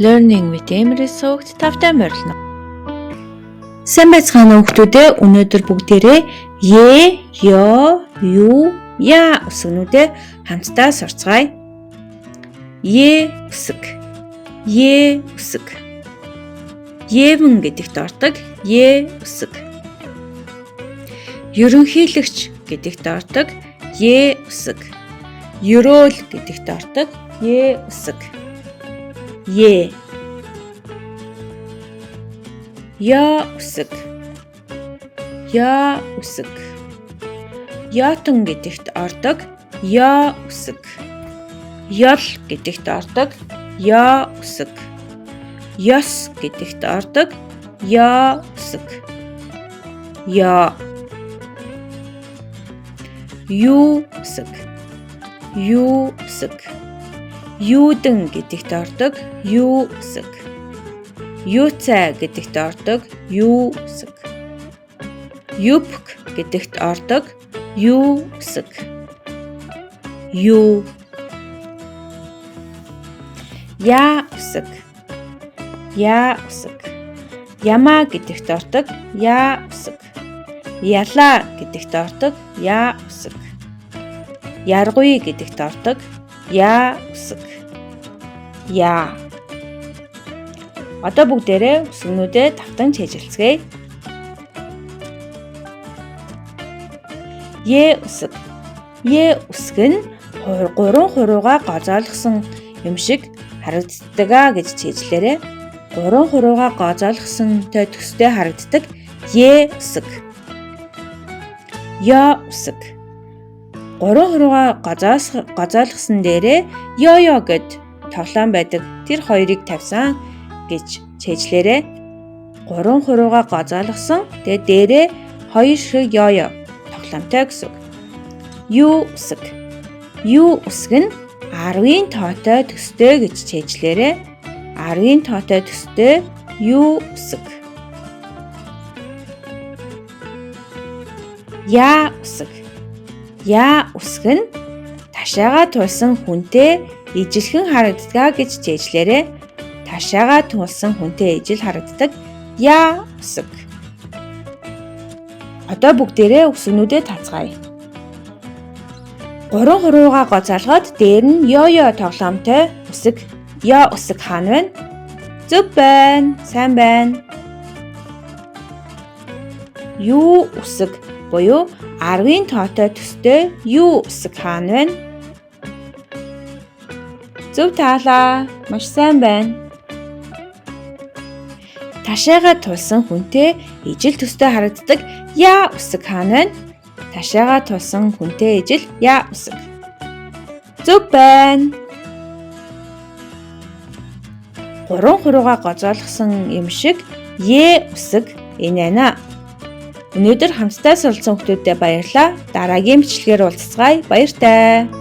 Learning with Emily суугт тавтай морилно. Сайн байцгаана уу хүүхдүүд ээ. Өнөөдөр бүгдээрээ е, ё, ю, я үсгнүүдээ хамтдаа сурцгаая. Е үсэг. Е үсэг. Евэн гэдэгт ордог е үсэг. Ерөнхийлөгч гэдэгт ордог е үсэг. Ерөөл гэдэгт ордог е үсэг. Е. Я үсэг. Я үсэг. Ятон гэдэгт ордог я үсэг. Ёл гэдэгт ордог я үсэг. Ёс гэдэгт ордог я үсэг. Я. Ю үсэг. Ю үсэг. Юудэн гэдэгт ордог ю үсэг. Юуцай гэдэгт ордог ю үсэг. Юпк гэдэгт ордог ю үсэг. Ю. Я үсэг. Я үсэг. Яма гэдэгт ордог я үсэг. Яла гэдэгт ордог я үсэг. Яргуй гэдэгт ордог я үсэг. Я. Одоо бүгдээрээ үсгнүүдээ давтан чийжилцгээе. Е үсэг. Е үсэг нь 3 хуруугаа гозоолгосон юм шиг харагддаг гэж чийжлээрэй. 3 хуруугаа гозоолгосонтой төстэй харагддаг е үсэг. Я үсэг. 3 хуруугаа гозоолгосон дээрээ ёо гэд тоглоом байдаг. Тэр хоёрыг тавьсан гэж чийжлээрэй. 3 хуруугаа гозоолгосон. Тэгээ дээрээ 2 шиг ёо тоглоомтой гэсэн. Ю үсэг. Ю үсэг нь 10-ийн тоотой төстэй гэж чийжлээрэй. 10-ийн тоотой төстэй ю үсэг. Я үсэг. Я үсэг нь ташаага тулсан хүнтэй ижилхэн харагддаг гэж чийжлээрэй. Ташаага тулсан хүнтэй ижил харагддаг я үсэг. Одоо бүгдээрээ үсгнүүдээ тацгаая. 3 хуруугаа гозоолгоод дээр нь ёо тоглоомтой үсэг я үсэг хаана вэ? Зөв байна. Сайн байна. Ю үсэг буюу 10-ийн тоотой төстэй ю үсэг хаана вэ? Зөв таалаа. Маш сайн байна. Ташаага тулсан хүнтэй ижил төстэй харагддаг я үсэг хаана вэ? Ташаага тулсан хүнтэй ижил я үсэг. Зөв байна. 3 хуруугаа гозоолгосон юм шиг е үсэг энэ байна. Өнөөдөр хамтдаа суралцсан хүмүүстээ баярлалаа. Дараагийн бичлэгээр уулзцгаая. Баяртай.